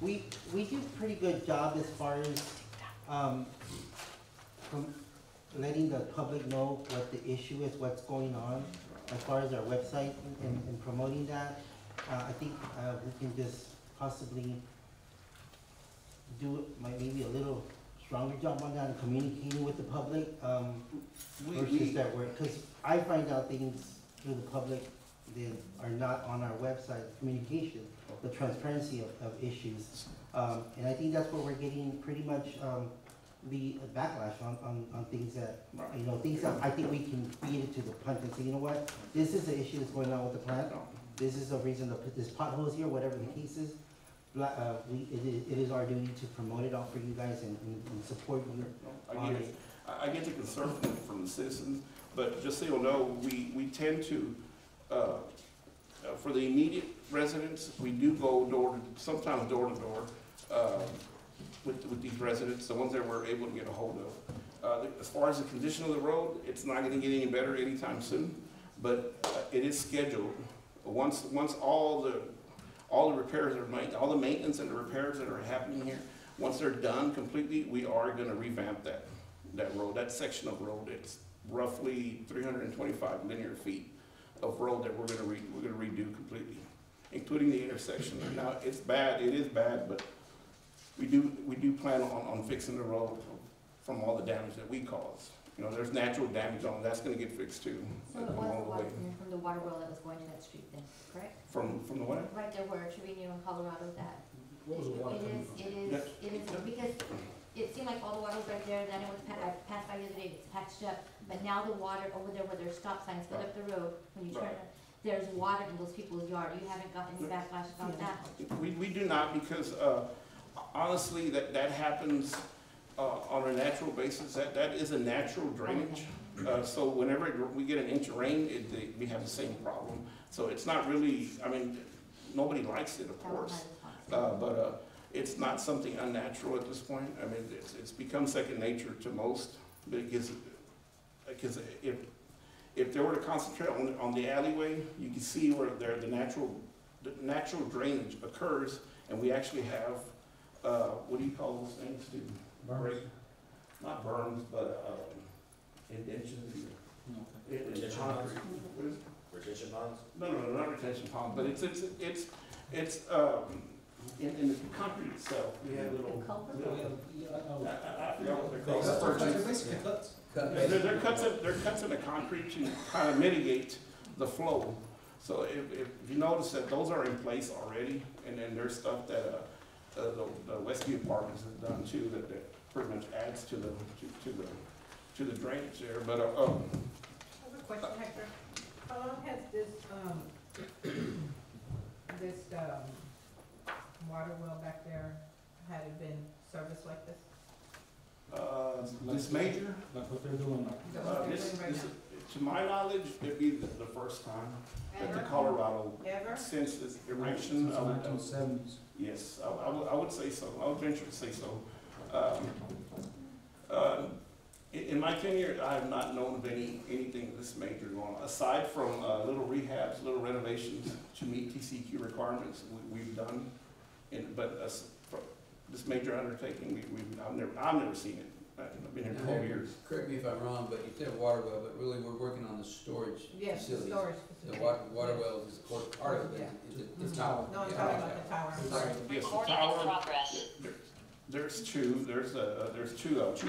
We do pretty good job as far as, from letting the public know what the issue is, what's going on, as far as our website and promoting that. I think, we can just possibly do maybe a little stronger job on that and communicating with the public, versus that work, cause I find out things through the public that are not on our website, communication, the transparency of issues. And I think that's where we're getting pretty much, the backlash on things that, you know, things that I think we can feed it to the punch and say, you know what, this is the issue that's going on with the plant. This is the reason to put this potholes here, whatever the case is. It is our duty to promote it all for you guys and support you on it. I get the concern from the citizens, but just so you'll know, we tend to, for the immediate residents, we do go sometimes door to door, with these residents, the ones that we're able to get a hold of. As far as the condition of the road, it's not gonna get any better anytime soon, but it is scheduled. Once all the repairs are made, all the maintenance and the repairs that are happening here, once they're done completely, we are gonna revamp that road, that section of road. It's roughly 325 linear feet of road that we're gonna redo completely, including the intersection. Now, it's bad, it is bad, but we do plan on fixing the road from all the damage that we cause. You know, there's natural damage on it, that's gonna get fixed too. So it was the water from the water well that was going to that street then, correct? From the what? Right there where Trevino and Colorado, that. What was the water coming from? It is, because it seemed like all the water was right there, then it was, I passed by the other day, it's patched up, but now the water over there where there's stop signs, go up the road, when you turn, there's water in those people's yard. You haven't gotten any backlash about that? We do not, because honestly, that happens on a natural basis. That is a natural drainage. So whenever we get an inch of rain, we have the same problem. So it's not really, I mean, nobody likes it, of course, but it's not something unnatural at this point. I mean, it's become second nature to most, because if they were to concentrate on the alleyway, you can see where the natural drainage occurs, and we actually have, what do you call those things, Steve? Berms? Not berms, but indentions. Retention ponds? Retention ponds? No, not retention pond, but it's in the concrete itself, we have little. I forgot what they're called. They're basically cuts. They're cuts in the concrete to kind of mitigate the flow. So if you notice that those are in place already, and then there's stuff that the Westview Apartments has done too, that pretty much adds to the drainage there. But I have a question, Hector. How long has this water well back there, had it been serviced like this? This major, Like what they're doing now. to my knowledge, it'd be the first time that the Colorado, Ever? since its erection. Since the 1970s. Yes, I would say so. I would venture to say so. In my tenure, I have not known of anything this major going on, aside from little rehabs, little renovations to meet TCQ requirements we've done. But this major undertaking, I've never seen it. I've been here 12 years. Correct me if I'm wrong, but you said water well, but really we're working on the storage Yes, the facilities. storage The facility. water well is part of it, it's not. No, I'm talking about the tower, I'm sorry. Yes, the Recording in tower. progress. There's two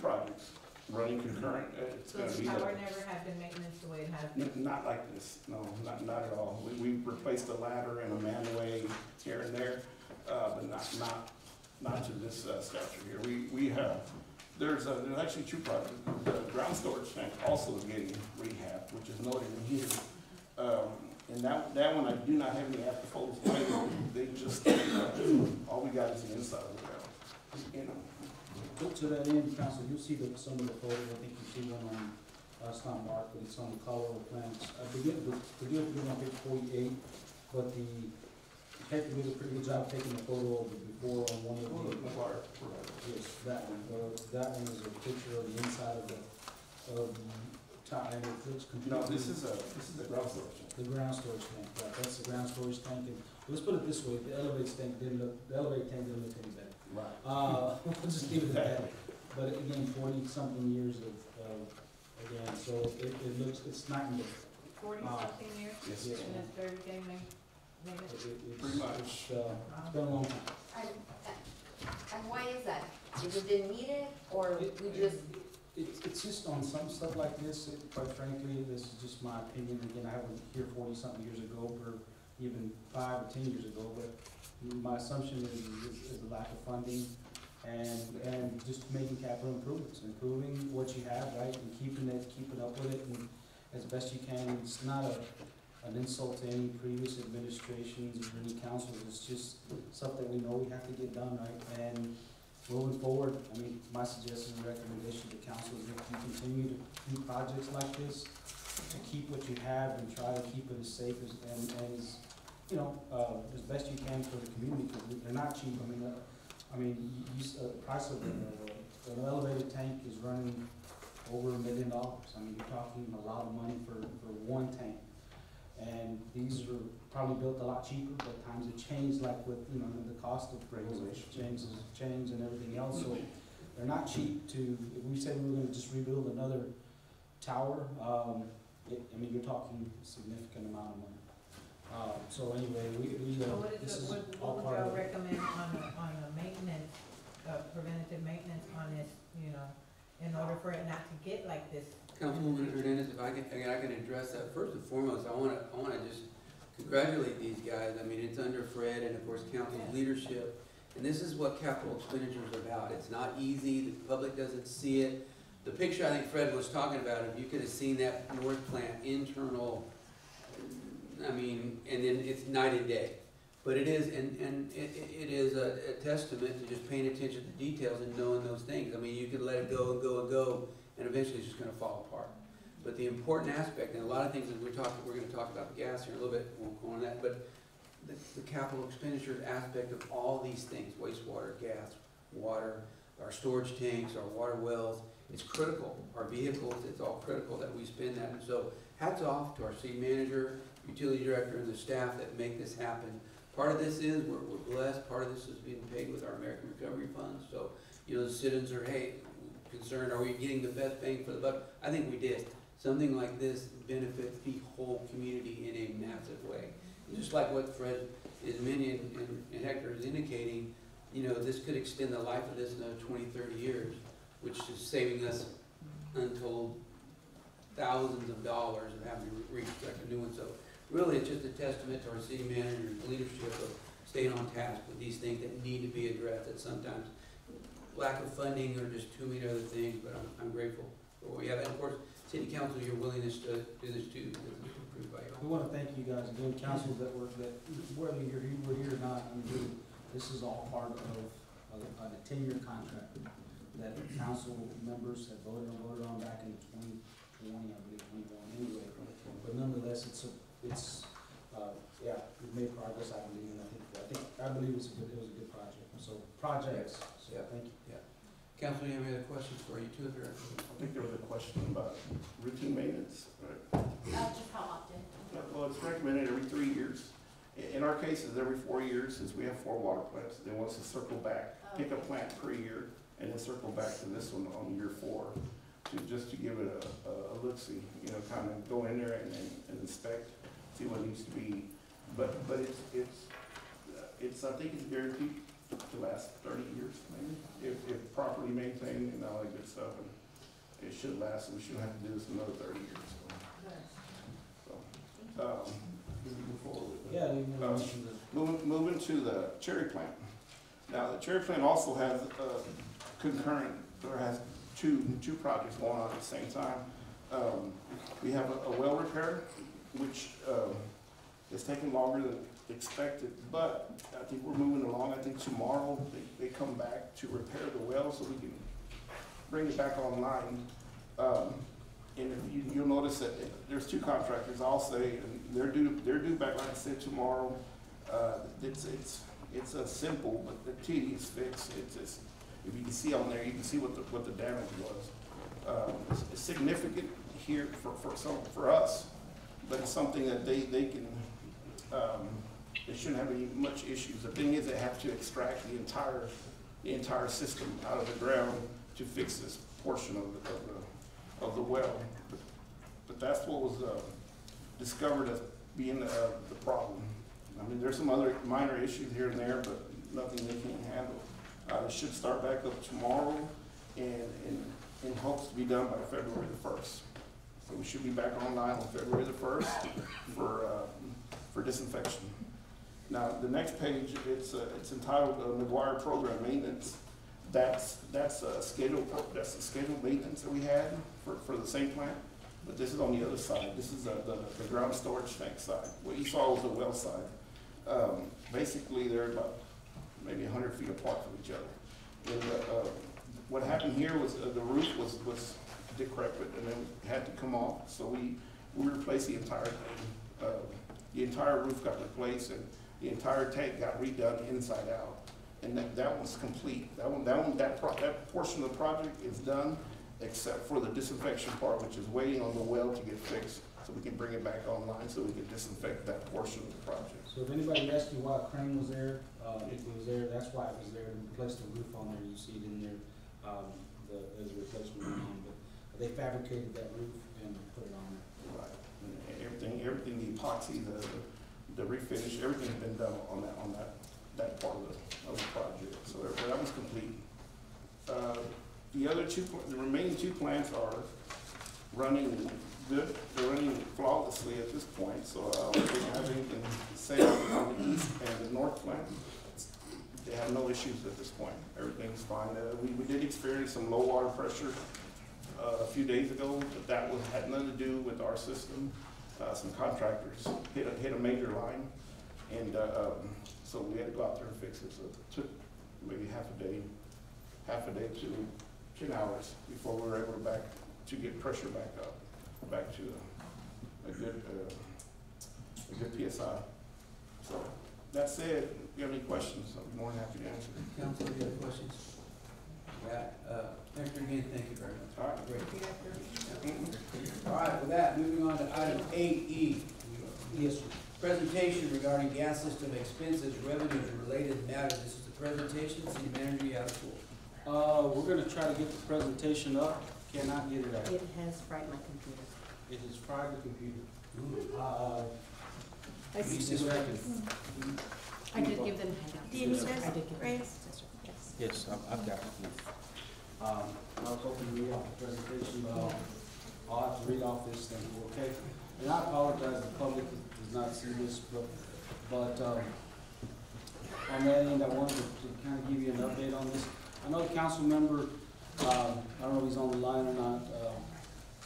projects running concurrent. It's So going to the be tower never had been maintenance the way it has been? not like this. No, not at all. We replaced a ladder and a manway here and there, but not to this stature here. We have. There's actually two projects. The ground storage tank also is getting rehabbed, which is noted in here. And that one, I do not have any after photos. They just, all we got is the inside of the well. You know. To that end, Council, you'll see some of the photos. I think you see one on, it's not marked, but it's on the Colorado plans. Forgive me on page 48, but Hector did a pretty good job taking the photo of the before on one of the. Yes, that one. That one is a picture of the inside of the and it looks completely. No, this is a ground storage. The ground storage tank, right, that's the ground storage tank, and let's put it this way, the elevator tank didn't look any better. Right. We'll just leave it at that, but again, 40-something years of, again, so it looks, it's not in the, 40-something years, Yes. yes, and ma'am. it's very game maybe. It's, Pretty much. it's been a long time. And why is that? Because they didn't need it, or we just, It's just on some stuff like this, quite frankly, this is just my opinion, again, I wasn't here 40-something years ago, or even 5 or 10 years ago, but my assumption is the lack of funding, and just making capital improvements, improving what you have, right, and keeping up with it, and as best you can. It's not an insult to any previous administrations or any councils, it's just stuff that we know we have to get done, right, and moving forward, I mean, my suggestion and recommendation to council is if you continue to do projects like this, to keep what you have and try to keep it as safe as, and as, you know, as best you can for the community, because they're not cheap. The price of an elevated tank is running over $1 million. I mean, you're talking a lot of money for one tank. And these are probably built a lot cheaper, but times have changed, like with, you know, the cost of regulation change and everything else, so they're not cheap to, if we said we were gonna just rebuild another tower, you're talking a significant amount of money. So anyway, So what this is, is what all would part y'all of it. recommend on the maintenance, preventative maintenance on this, you know, in order for it not to get like this? Councilwoman Hernandez, if I can address that. First and foremost, I wanna just congratulate these guys. I mean, it's under Fred and of course council's leadership. And this is what capital expenditures are about. It's not easy, the public doesn't see it. The picture I think Fred was talking about, if you could have seen that north plant internal, I mean, and then it's night and day. But it is, and it is a testament to just paying attention to the details and knowing those things. I mean, you could let it go and go and go, and eventually it's just gonna fall apart. But the important aspect, and a lot of things that we're gonna talk about the gas here in a little bit, won't go on that, but the capital expenditures aspect of all these things, wastewater, gas, water, our storage tanks, our water wells, it's critical. Our vehicles, it's all critical that we spend that. And so hats off to our city manager, utility director, and the staff that make this happen. Part of this is, we're blessed, part of this is being paid with our American Recovery Funds. So, you know, the citizens are, hey, concerned, are we getting the best bang for the buck? I think we did. Something like this benefits the whole community in a massive way. And just like what Fred is mentioning and Hector is indicating, you know, this could extend the life of this another 20, 30 years, which is saving us untold thousands of dollars of having to reconstruct a new one. So really, it's just a testament to our city manager's leadership of staying on task with these things that need to be addressed, that sometimes lack of funding or just too many other things, but I'm grateful for what we have. And of course, city council, your willingness to do this too, because it's approved by We y'all. want to thank you guys again, councils that whether we're here or not, I mean, this is all part of a 10-year contract that council members have voted on back in 2020, I believe, 21 anyway. But nonetheless, we've made progress, I believe, and I believe it was a good project. So projects, so Yeah. thank you. Council, you have any other questions for you too? I think there was a question about routine maintenance, right? Just how often? Well, it's recommended every 3 years. In our cases, every 4 years, since we have 4 water plants, they want us to circle back, pick a plant per year, and then circle back to this one on year 4, to give it a look-see, you know, kind of go in there and inspect, see what needs to be. But it's I think it's guaranteed to last 30 years, maybe, if properly maintained and all that good stuff. And it should last, and we shouldn't have to do this another 30 years. So, we can move forward with it. Yeah, you mentioned Moving to the cherry plant. Now, the cherry plant also has concurrent, or has two projects going on at the same time. We have a well repair, which is taking longer than expected, but I think we're moving along. I think tomorrow they come back to repair the well so we can bring it back online. And if you'll notice that there's 2 contractors, I'll say, and they're due back, like I said, tomorrow. It's a simple but the tedious fix. It's if you can see on there, you can see what the damage was. It's significant, here for us, but it's something that they can, they shouldn't have any much issues. The thing is, they have to extract the entire system out of the ground to fix this portion of the well. But that's what was discovered as being the problem. I mean, there's some other minor issues here and there, but nothing they can't handle. It should start back up tomorrow, and in hopes to be done by February the 1st. So we should be back online on February the 1st for disinfection. Now, the next page, it's entitled McGuire Program Maintenance. That's a scheduled maintenance that we had for the same plant, but this is on the other side. This is the ground storage tank side. What you saw was the well side. Basically, they're about maybe 100 feet apart from each other. And what happened here was the roof was decrepit and then had to come off. So we replaced the entire thing. The entire roof got replaced and the entire tank got redone inside out. And that one's complete. That portion of the project is done, except for the disinfection part, which is waiting on the well to get fixed so we can bring it back online so we can disinfect that portion of the project. So if anybody asked you why a crane was there, it was there, that's why it was there, to replace the roof on there, you see it in there, as a replacement on, but they fabricated that roof and put it on there. Right. And everything, the epoxy, the refinish, everything's been done on that part of the project. So that was complete. The remaining two plants are running good. They're running flawlessly at this point. So I don't think I have anything to say on the east and the north plant. They have no issues at this point. Everything's fine. We did experience some low water pressure a few days ago, but that had nothing to do with our system. Some contractors hit a major line, and so we had to go out there and fix it. So it took maybe half a day to 10 hours before we were able to get pressure back to a good PSI. So that said, if you have any questions, I'm more than happy to answer. Council, any other questions? Commissioner, again, thank you very much. All right. Great. All right, with that, moving on to item 8E. Yes, sir. Presentation regarding gas system expenses, revenues, and related matters. This is the presentation. City Manager, you have the floor. We're gonna try to get the presentation up, cannot get it out. It has fried my computer. It has fried the computer. I Please just reckon. I did give them handouts. Do you need this, I did give them. Grace? Yes. Yes, I've got it. I was hoping to read off the presentation, but I'll have to read off this thing, okay? And I apologize, the public does not see this, but on that end, I wanted to kind of give you an update on this. I know the council member, I don't know if he's on the line or not,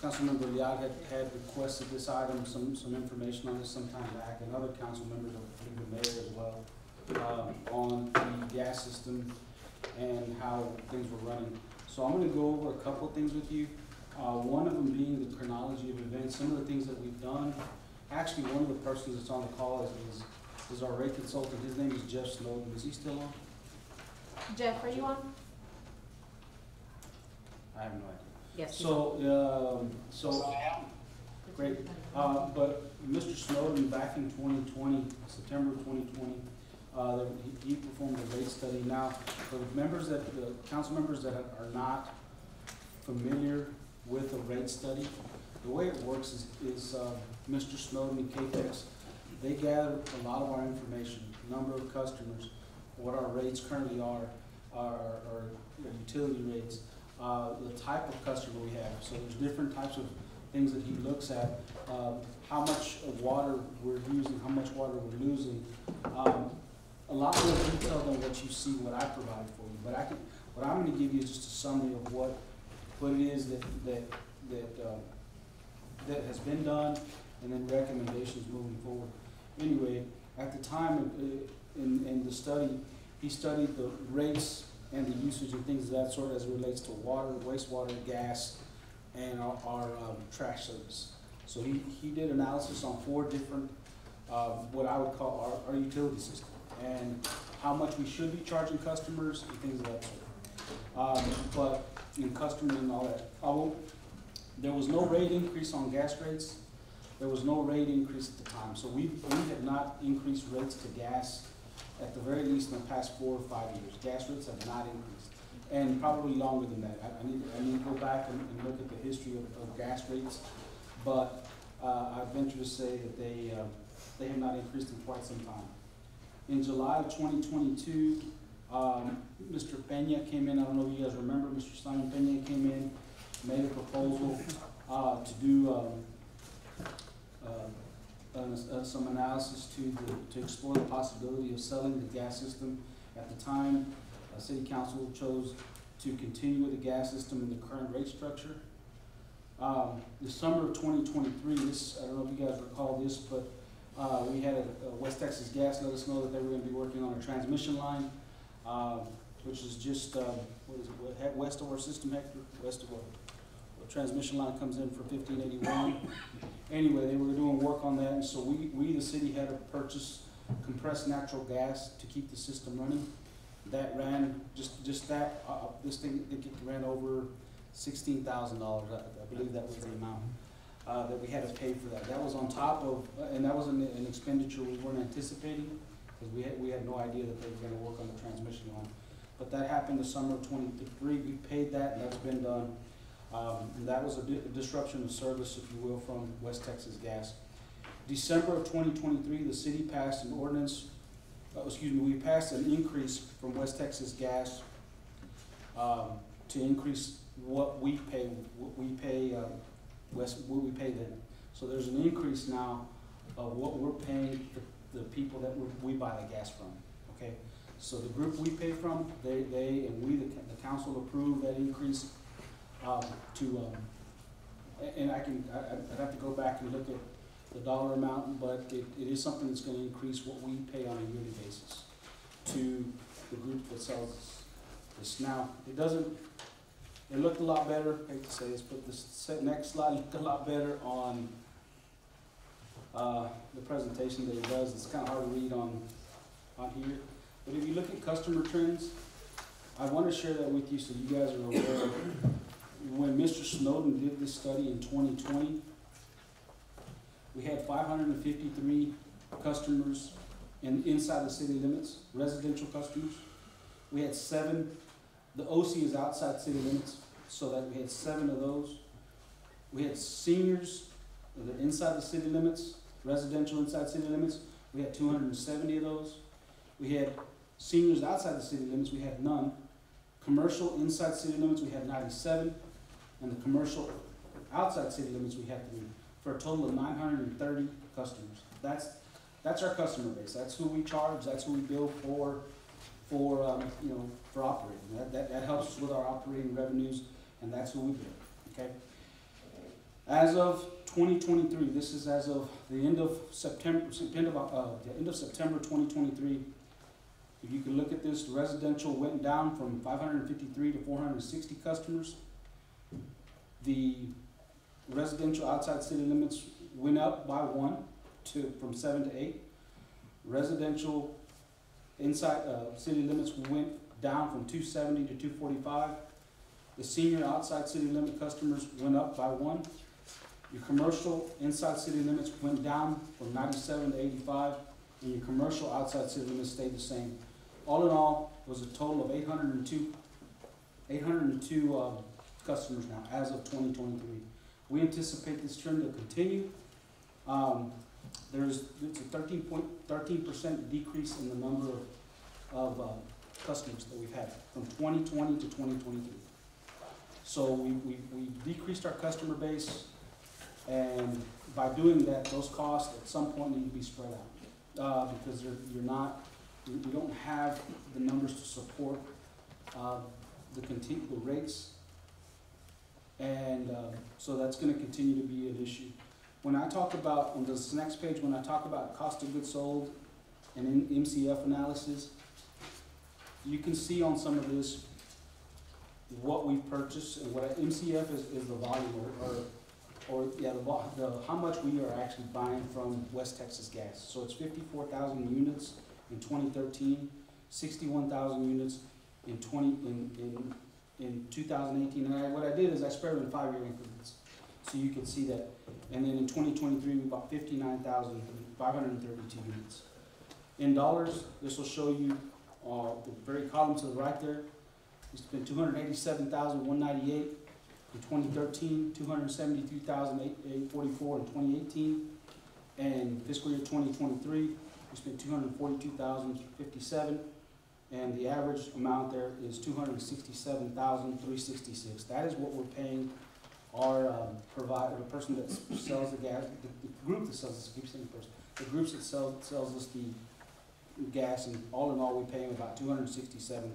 Councilmember Liad had requested this item, some information on this sometime back, and other council members, I believe the mayor as well, on the gas system and how things were running. So I'm gonna go over a couple of things with you. One of them being the chronology of events, some of the things that we've done. Actually, one of the persons that's on the call is our rate consultant. His name is Jeff Snowden. Is he still on? Jeff, are you on? I have no idea. Yes. So great. But Mr. Snowden, back in 2020, September 2020, he performed a rate study. Now, for the council members that are not familiar with a rate study, the way it works is Mr. Snowden and KPEX, they gather a lot of our information, number of customers, what our rates currently are, our utility rates, the type of customer we have. So there's different types of things that he looks at, how much of water we're using, how much water we're losing. A lot more detail than what you see, what I provided for you. But what I'm going to give you is just a summary of what it is that has been done, and then recommendations moving forward. Anyway, at the time in the study, he studied the rates and the usage and things of that sort as it relates to water, wastewater, gas, and our trash service. So he did analysis on 4 different, what I would call our utility system, and how much we should be charging customers and things of that sort. But in customers and all that, I won't There was no rate increase on gas rates. There was no rate increase at the time. So we have not increased rates to gas at the very least in the past 4 or 5 years. Gas rates have not increased, and probably longer than that. I need to go back and look at the history of gas rates, but I venture to say that they have not increased in quite some time. In July of 2022, Mr. Peña came in. I don't know if you guys remember, Mr. Simon Peña came in, made a proposal to do some analysis to explore the possibility of selling the gas system. At the time, City Council chose to continue with the gas system in the current rate structure. The summer of 2023, I don't know if you guys recall this, but we had West Texas Gas let us know that they were going to be working on a transmission line, which is just, west of our system, Hector? West of our transmission line comes in for 1581. Anyway, they were doing work on that, and so we the city, had to purchase compressed natural gas to keep the system running. That ran, this thing, it ran over $16,000. I believe that was the amount that we had to pay for that. That was on top of, and that was an expenditure we weren't anticipating, because we had no idea that they were going to work on the transmission line. But that happened the summer of 23. We paid that, and that's been done. And that was a disruption of service, if you will, from West Texas Gas. December of 2023, the city passed an ordinance, we passed an increase from West Texas Gas to increase what we pay them. So there's an increase now of what we're paying the people that we buy the gas from, okay? So the group we pay from, they and we, the council approved that increase and I'd have to go back and look at the dollar amount, but it is something that's going to increase what we pay on a yearly basis to the group that sells this. Now, it looked a lot better, I hate to say this, but this next slide looked a lot better on the presentation that it does. It's kind of hard to read on here. But if you look at customer trends, I want to share that with you so you guys are aware of it. When Mr. Snowden did this study in 2020, we had 553 customers inside the city limits, residential customers. We had 7, the OC is outside city limits, so that we had 7 of those. We had seniors that are inside the city limits, residential inside city limits. We had 270 of those. We had seniors outside the city limits, we had none. Commercial inside city limits, we had 97. And the commercial outside city limits, we had 3, for a total of 930 customers. That's our customer base. That's who we charge. That's who we bill for operating. That helps us with our operating revenues, and that's who we bill. Okay. As of 2023, this is as of the end of September 2023. If you can look at this, the residential went down from 553 to 460 customers. The residential outside city limits went up by 1 from 7 to 8. Residential inside city limits went down from 270 to 245. The senior outside city limit customers went up by 1. Your commercial inside city limits went down from 97 to 85, and your commercial outside city limits stayed the same. All in all, it was a total of 802 customers now, as of 2023. We anticipate this trend to continue. It's a 13% decrease in the number of customers that we've had from 2020 to 2023. So we decreased our customer base, and by doing that, those costs at some point need to be spread out because we don't have the numbers to support the rates, and so that's going to continue to be an issue. When I talk about, on this next page, when I talk about cost of goods sold and MCF analysis, you can see on some of this what we've purchased, and what MCF is the volume, how much we are actually buying from West Texas Gas. So it's 54,000 units in 2013, 61,000 units in 2018. And what I did is I spread it in 5-year increments. So you can see that. And then in 2023, we bought 59,532 units. In dollars, this will show you the very column to the right there. We spent $287,198 in 2013, $273,844 in 2018, and fiscal year 2023, we spent $242,057, and the average amount there is $267,366. That is what we're paying our provider, the person that sells the gas, the group that sells us, keep saying person, the groups that sells us the gas, and all in all, we pay them about $267,000.